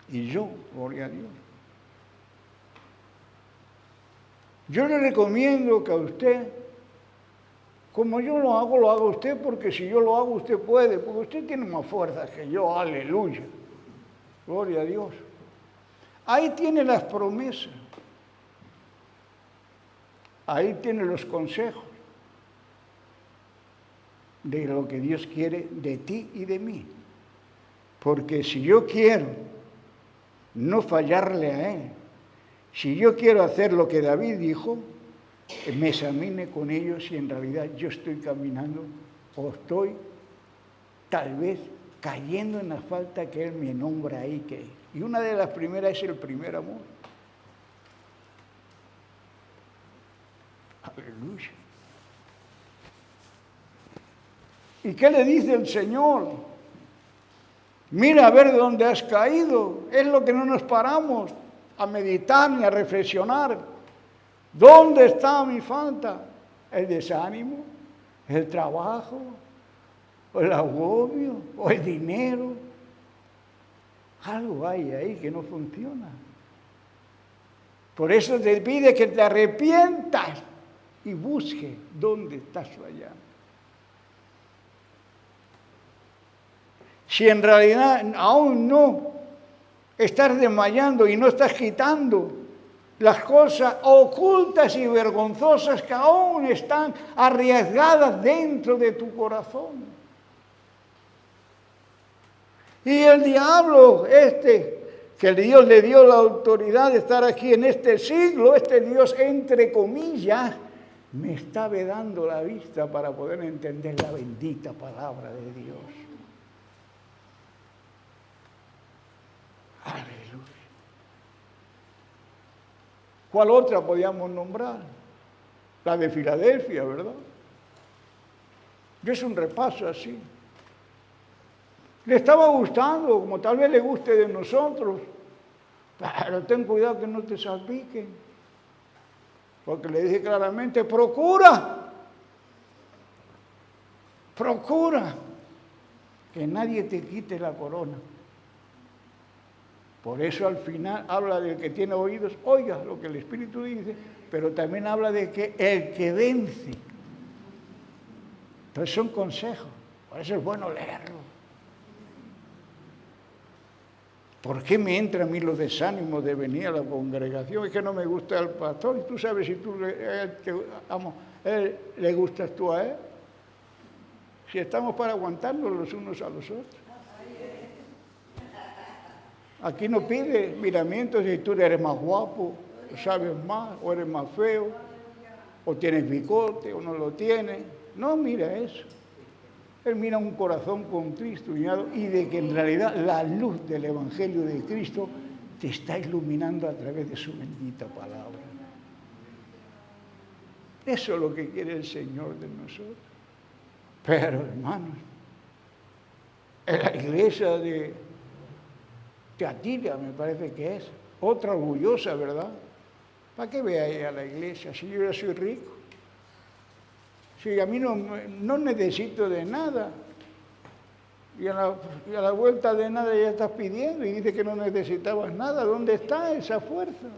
Y yo, gloria a Dios. Yo le recomiendo que a usted, como yo lo haga usted, porque si yo lo hago usted puede, porque usted tiene más fuerza que yo, aleluya. Gloria a Dios. Ahí tiene las promesas. Ahí tiene los consejos de lo que Dios quiere de ti y de mí. Porque si yo quiero no fallarle a Él, si yo quiero hacer lo que David dijo, me examine con ellos si en realidad yo estoy caminando o estoy tal vez cayendo en la falta que Él me nombra ahí. Y una de las primeras es el primer amor. Aleluya. ¿Y qué le dice el Señor? Mira a ver dónde has caído. Es lo que no nos paramos a meditar ni a reflexionar. ¿Dónde está mi falta? ¿El desánimo? ¿El trabajo? ¿O el agobio? ¿O el dinero? Algo hay ahí que no funciona. Por eso te pide que te arrepientas y busque dónde estás fallando. Si en realidad aún no estás desmayando y no estás quitando las cosas ocultas y vergonzosas que aún están arriesgadas dentro de tu corazón. Y el diablo, que Dios le dio la autoridad de estar aquí en este siglo, este Dios entre comillas, me está vedando la vista para poder entender la bendita palabra de Dios. Aleluya. ¿Cuál otra podíamos nombrar? La de Filadelfia, ¿verdad? Yo es un repaso así. Le estaba gustando, como tal vez le guste de nosotros, pero ten cuidado que no te salpiquen. Porque le dije claramente, procura que nadie te quite la corona. Por eso al final habla del que tiene oídos, oiga lo que el Espíritu dice, pero también habla de que el que vence. Entonces son consejos, por eso es bueno leerlo. ¿Por qué me entra a mí los desánimos de venir a la congregación? Es que no me gusta el pastor. Y tú sabes si tú le gustas tú a él. Si estamos para aguantarnos los unos a los otros. Aquí no pide miramientos si tú eres más guapo, o sabes más, o eres más feo, o tienes bigote, o no lo tienes. No mira eso. Él mira un corazón contristo y de que en realidad la luz del Evangelio de Cristo te está iluminando a través de su bendita palabra. Eso es lo que quiere el Señor de nosotros. Pero, hermanos, en la iglesia de Teatira, me parece que es, otra orgullosa, ¿verdad? ¿Para qué ve ahí a la iglesia si yo ya soy rico? Si a mí no necesito de nada, y a la vuelta de nada ya estás pidiendo y dices que no necesitabas nada, ¿dónde está esa fuerza?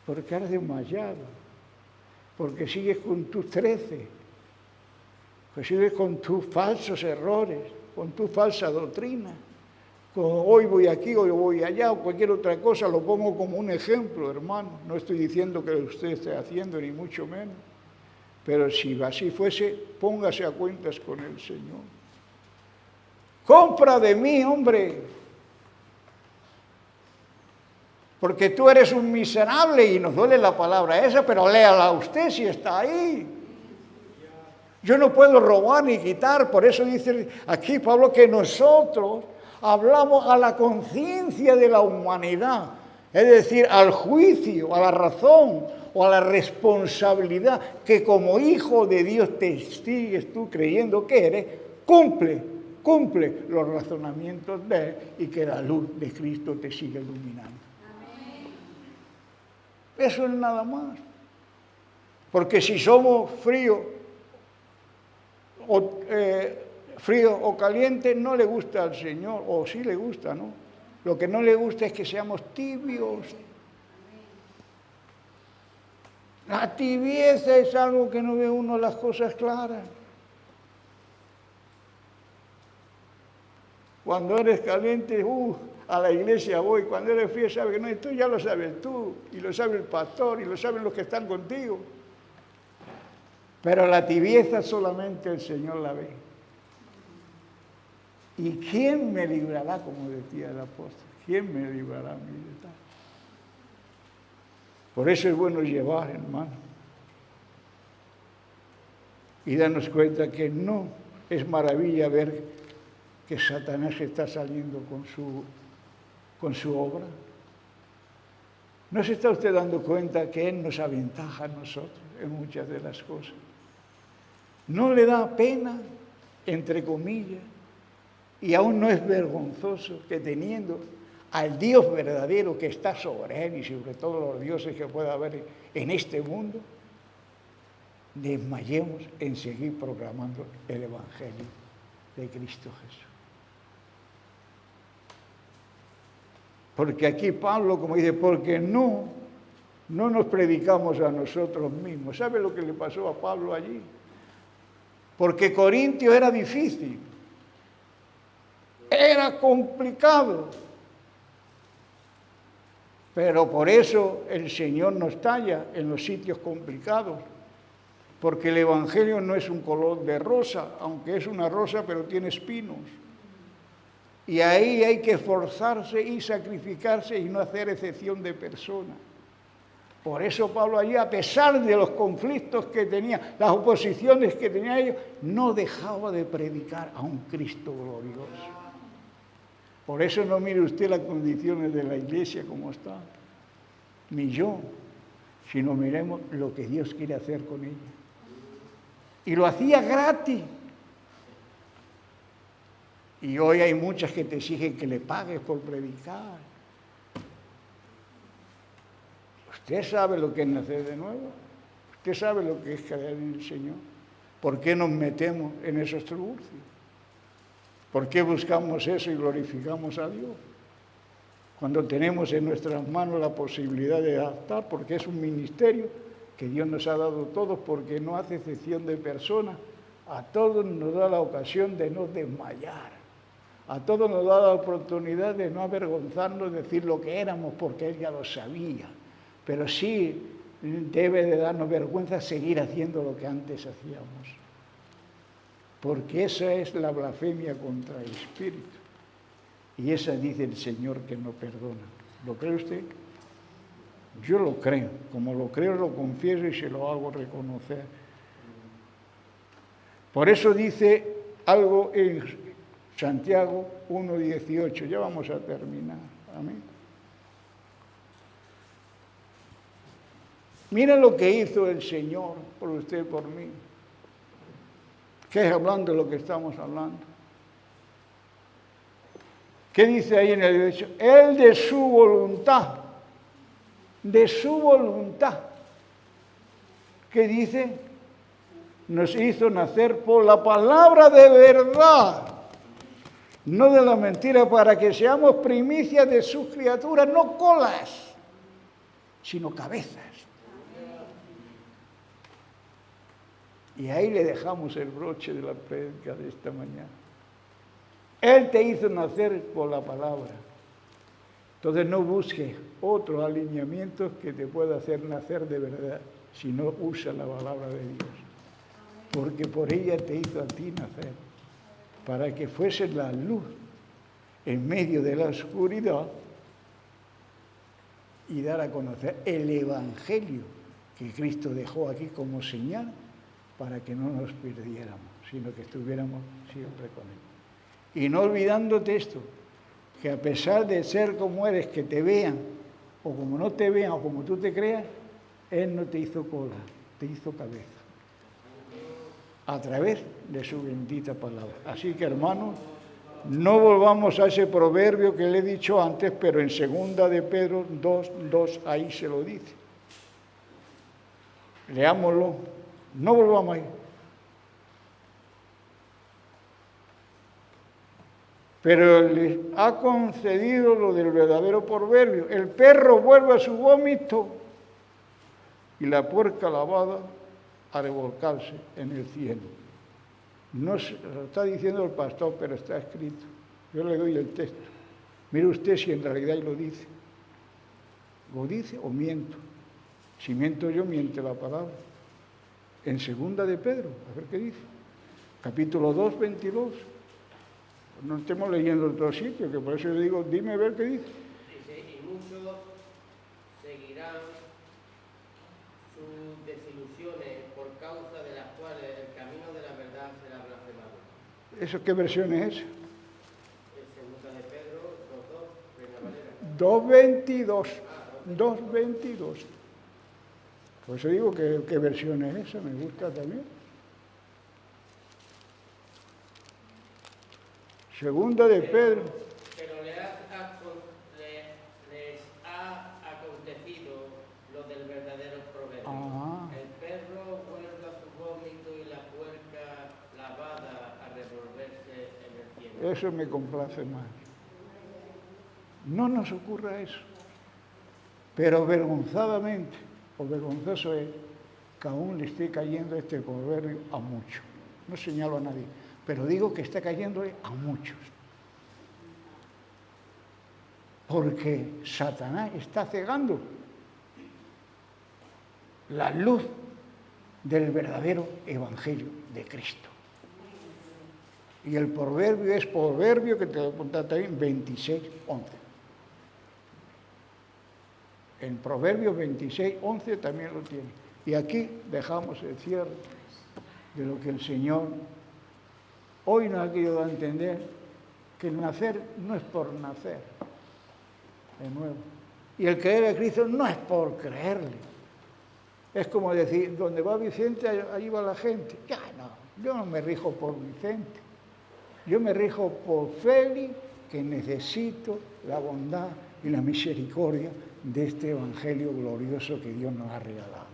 Porque has desmayado, porque sigues con tus 13, que sigues con tus falsos errores, con tu falsa doctrina. Hoy voy aquí, hoy voy allá, o cualquier otra cosa, lo pongo como un ejemplo, hermano. No estoy diciendo que usted esté haciendo, ni mucho menos. Pero si así fuese, póngase a cuentas con el Señor. Compra de mí, hombre. Porque tú eres un miserable y nos duele la palabra esa, pero léala usted si está ahí. Yo no puedo robar ni quitar, por eso dice aquí Pablo que nosotros hablamos a la conciencia de la humanidad, es decir, al juicio, a la razón o a la responsabilidad que como hijo de Dios te sigues tú creyendo que eres, cumple los razonamientos de Él y que la luz de Cristo te siga iluminando. Eso es nada más. Porque si somos fríos o calientes, no le gusta al Señor, o sí le gusta, ¿no? Lo que no le gusta es que seamos tibios. La tibieza es algo que no ve uno las cosas claras. Cuando eres caliente, a la iglesia voy. Cuando eres frío, sabes que no, esto ya lo sabes tú, y lo sabe el pastor, y lo saben los que están contigo. Pero la tibieza solamente el Señor la ve. ¿Y quién me librará, como decía el apóstol? ¿Quién me librará a mí de tal? Por eso es bueno llevar, hermano. Y darnos cuenta que no es maravilla ver que Satanás está saliendo con su obra. ¿No se está usted dando cuenta que él nos aventaja a nosotros en muchas de las cosas? No le da pena, entre comillas, y aún no es vergonzoso que teniendo al Dios verdadero que está sobre él y sobre todos los dioses que pueda haber en este mundo, desmayemos en seguir proclamando el Evangelio de Cristo Jesús. Porque aquí Pablo, como dice, porque no nos predicamos a nosotros mismos. ¿Sabe lo que le pasó a Pablo allí? Porque Corintio era difícil, era complicado. Pero por eso el Señor nos talla en los sitios complicados. Porque el Evangelio no es un color de rosa, aunque es una rosa, pero tiene espinos. Y ahí hay que esforzarse y sacrificarse y no hacer excepción de persona. Por eso Pablo allí, a pesar de los conflictos que tenía, las oposiciones que tenía ellos, no dejaba de predicar a un Cristo glorioso. Por eso no mire usted las condiciones de la iglesia como está, ni yo, sino miremos lo que Dios quiere hacer con ella. Y lo hacía gratis. Y hoy hay muchas que te exigen que le pagues por predicar. ¿Usted sabe lo que es nacer de nuevo? ¿Usted sabe lo que es creer en el Señor? ¿Por qué nos metemos en esos trabajos? ¿Por qué buscamos eso y glorificamos a Dios? Cuando tenemos en nuestras manos la posibilidad de adaptar, porque es un ministerio que Dios nos ha dado a todos, porque no hace excepción de personas, a todos nos da la ocasión de no desmayar. A todos nos da la oportunidad de no avergonzarnos de decir lo que éramos, porque Él ya lo sabía. Pero sí debe de darnos vergüenza seguir haciendo lo que antes hacíamos. Porque esa es la blasfemia contra el Espíritu. Y esa dice el Señor que no perdona. ¿Lo cree usted? Yo lo creo. Como lo creo, lo confieso y se lo hago reconocer. Por eso dice algo en Santiago 1:18. Ya vamos a terminar. Amén. Mira lo que hizo el Señor por usted y por mí. ¿Qué es hablando de lo que estamos hablando? ¿Qué dice ahí en el 18? Él de su voluntad, ¿qué dice? Nos hizo nacer por la palabra de verdad, no de la mentira, para que seamos primicias de sus criaturas, no colas, sino cabezas. Y ahí le dejamos el broche de la prédica de esta mañana. Él te hizo nacer por la palabra. Entonces no busques otros alineamientos que te pueda hacer nacer de verdad, sino usa la palabra de Dios. Porque por ella te hizo a ti nacer, para que fuese la luz en medio de la oscuridad y dar a conocer el Evangelio que Cristo dejó aquí como señal para que no nos perdiéramos, sino que estuviéramos siempre con Él. Y no olvidándote esto, que a pesar de ser como eres, que te vean, o como no te vean, o como tú te creas, Él no te hizo cola, te hizo cabeza, a través de su bendita palabra. Así que, hermanos, no volvamos a ese proverbio que le he dicho antes, pero en 2 de Pedro 2:2 ahí se lo dice. Leámoslo, no volvamos ahí. Pero les ha concedido lo del verdadero proverbio. El perro vuelve a su vómito y la puerca lavada a revolcarse en el cielo. No se lo está diciendo el pastor, pero está escrito. Yo le doy el texto. Mire usted si en realidad lo dice. ¿Lo dice o miento? Si miento yo, miente la palabra. En 2 de Pedro, a ver qué dice. Capítulo 2, 22. No estemos leyendo en otro sitio, que por eso yo digo, dime a ver qué dice. Dice, y muchos seguirán sus desilusiones por causa de las cuales el camino de la verdad será blasfemado. ¿Eso qué versión es? En 2 de Pedro 2:2, Reina Valera. 2.22. Por eso digo que qué versión es esa, me gusta también. 2 de Pedro. Pero les ha acontecido lo del verdadero proverbio. El perro vuelve a su vómito y la puerca lavada a revolverse en el cielo. Eso me complace más. No nos ocurra eso. Pero vergonzadamente, o vergonzoso es, que aún le esté cayendo este proverbio a muchos. No señalo a nadie, pero digo que está cayéndole a muchos. Porque Satanás está cegando la luz del verdadero evangelio de Cristo. Y el proverbio es proverbio que te voy a contar también 26:11. En Proverbios 26:11 también lo tiene. Y aquí dejamos el cierre de lo que el Señor hoy nos ha querido entender, que el nacer no es por nacer de nuevo. Y el creer a Cristo no es por creerle. Es como decir, donde va Vicente, allí va la gente. Ya no, yo no me rijo por Vicente. Yo me rijo por Félix, que necesito la bondad y la misericordia de este evangelio glorioso que Dios nos ha regalado.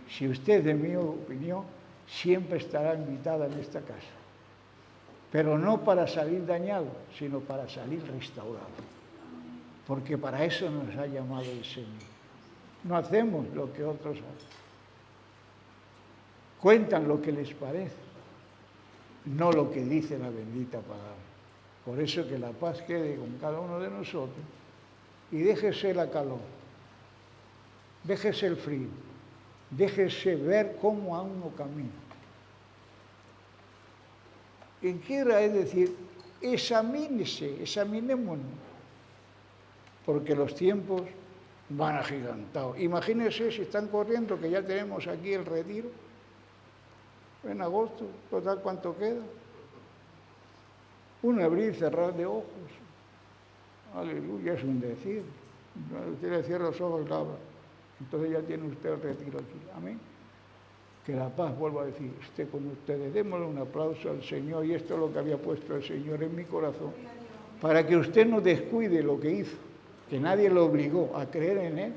Si usted, de mi opinión, siempre estará invitada en esta casa. Pero no para salir dañado, sino para salir restaurado. Porque para eso nos ha llamado el Señor. No hacemos lo que otros hacen. Cuentan lo que les parece, no lo que dice la bendita palabra. Por eso que la paz quede con cada uno de nosotros y déjese la calor, déjese el frío, déjese ver cómo a uno camina. Quien quiera, es decir, examinémonos, porque los tiempos van agigantados. Imagínense si están corriendo, que ya tenemos aquí el retiro en agosto, total, ¿cuánto queda? Un abrir y cerrar de ojos. Aleluya, es un decir. Usted le cierra los ojos y la abra. Entonces ya tiene usted el retiro aquí. Amén. Que la paz vuelva a decir, esté con ustedes. Démosle un aplauso al Señor, y esto es lo que había puesto el Señor en mi corazón, para que usted no descuide lo que hizo, que nadie lo obligó a creer en Él,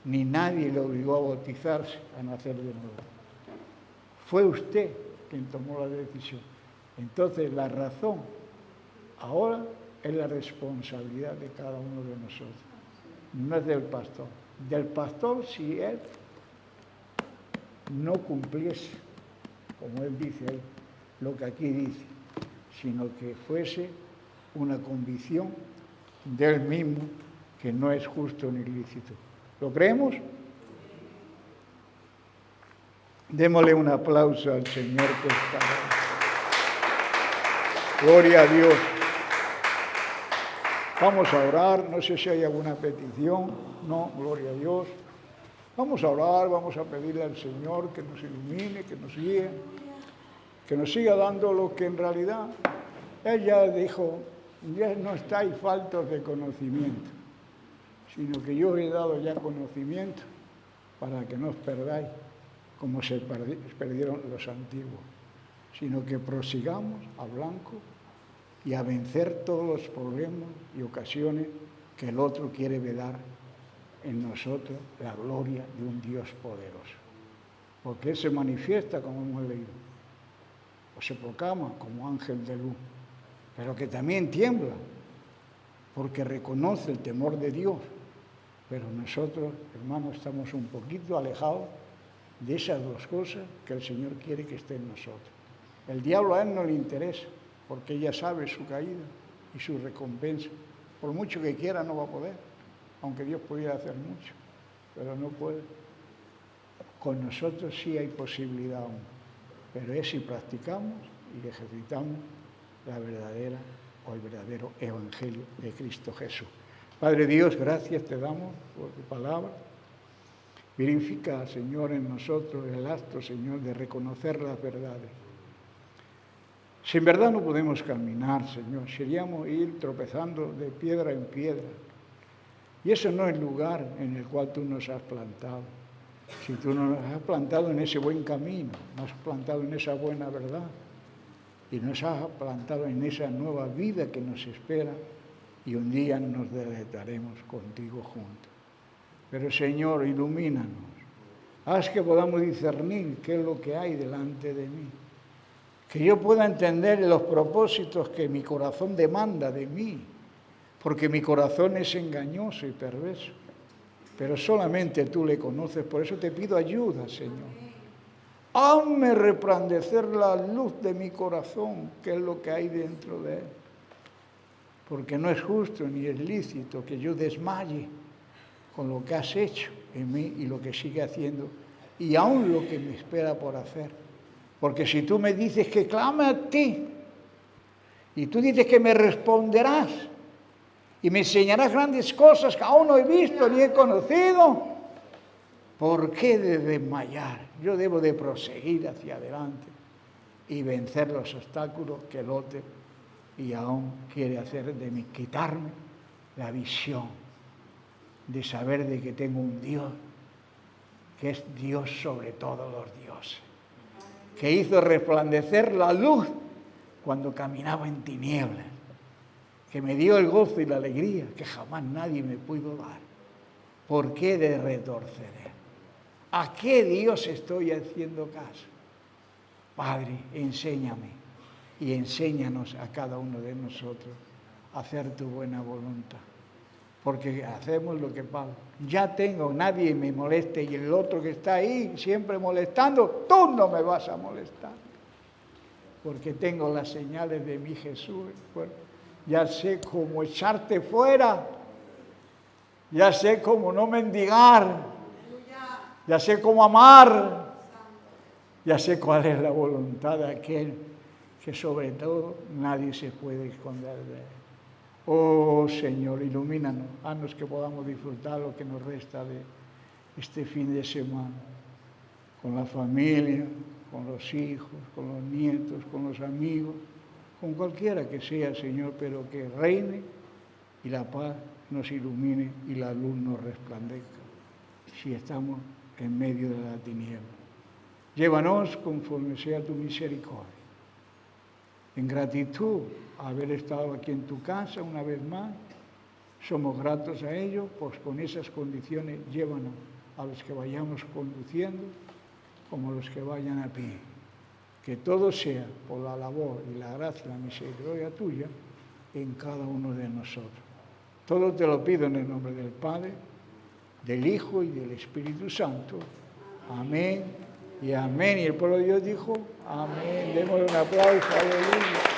ni nadie le obligó a bautizarse, a nacer de nuevo. Fue usted quien tomó la decisión. Entonces la razón ahora es la responsabilidad de cada uno de nosotros. No es del pastor. Del pastor si él no cumpliese, como él dice ahí, lo que aquí dice, sino que fuese una convicción de él mismo que no es justo ni lícito. ¿Lo creemos? Démosle un aplauso al Señor que está. Gloria a Dios. Vamos a orar, no sé si hay alguna petición. No, gloria a Dios. Vamos a orar, vamos a pedirle al Señor que nos ilumine, que nos guíe, que nos siga dando lo que en realidad Él ya dijo, ya no estáis faltos de conocimiento, sino que yo os he dado ya conocimiento para que no os perdáis como se perdieron los antiguos, sino que prosigamos a blanco y a vencer todos los problemas y ocasiones que el otro quiere vedar en nosotros la gloria de un Dios poderoso. Porque Él se manifiesta, como hemos leído, o se proclama como ángel de luz, pero que también tiembla, porque reconoce el temor de Dios. Pero nosotros, hermanos, estamos un poquito alejados de esas dos cosas que el Señor quiere que estén en nosotros. El diablo a él no le interesa, porque ya sabe su caída y su recompensa. Por mucho que quiera no va a poder, aunque Dios pudiera hacer mucho, pero no puede. Con nosotros sí hay posibilidad aún, pero es si practicamos y ejercitamos la verdadera o el verdadero evangelio de Cristo Jesús. Padre Dios, gracias te damos por tu palabra. Verifica, Señor, en nosotros el acto, Señor, de reconocer las verdades. Si en verdad no podemos caminar, Señor, seríamos ir tropezando de piedra en piedra. Y eso no es el lugar en el cual tú nos has plantado. Si tú nos has plantado en ese buen camino, nos has plantado en esa buena verdad y nos has plantado en esa nueva vida que nos espera y un día nos deleitaremos contigo juntos. Pero Señor, ilumínanos, haz que podamos discernir qué es lo que hay delante de mí, que yo pueda entender los propósitos que mi corazón demanda de mí, porque mi corazón es engañoso y perverso, pero solamente tú le conoces, por eso te pido ayuda, Señor. Hazme resplandecer la luz de mi corazón, que es lo que hay dentro de él, porque no es justo ni es lícito que yo desmaye con lo que has hecho en mí y lo que sigue haciendo, y aún lo que me espera por hacer. Porque si tú me dices que clame a ti, y tú dices que me responderás, y me enseñarás grandes cosas que aún no he visto ni he conocido, ¿por qué de desmayar? Yo debo de proseguir hacia adelante y vencer los obstáculos que el otro y aún quiere hacer de mí, quitarme la visión de saber de que tengo un Dios que es Dios sobre todos los dioses, que hizo resplandecer la luz cuando caminaba en tinieblas, que me dio el gozo y la alegría que jamás nadie me pudo dar. ¿Por qué de retroceder? ¿A qué Dios estoy haciendo caso? Padre, enséñame y enséñanos a cada uno de nosotros a hacer tu buena voluntad. Porque hacemos lo que pasa. Ya tengo, nadie me moleste, y el otro que está ahí siempre molestando, tú no me vas a molestar. Porque tengo las señales de mi Jesús. Bueno, ya sé cómo echarte fuera, ya sé cómo no mendigar, ya sé cómo amar, ya sé cuál es la voluntad de aquel que sobre todo nadie se puede esconder de él. Oh Señor, ilumínanos, haznos que podamos disfrutar lo que nos resta de este fin de semana, con la familia, con los hijos, con los nietos, con los amigos, con cualquiera que sea, Señor, pero que reine y la paz nos ilumine y la luz nos resplandezca, si estamos en medio de la tiniebla. Llévanos conforme sea tu misericordia. En gratitud a haber estado aquí en tu casa una vez más, somos gratos a ello, pues con esas condiciones llévanos a los que vayamos conduciendo como los que vayan a pie. Que todo sea por la labor y la gracia y la misericordia tuya en cada uno de nosotros. Todo te lo pido en el nombre del Padre, del Hijo y del Espíritu Santo. Amén y amén. Y el pueblo de Dios dijo, amén. Demos un aplauso, aleluya.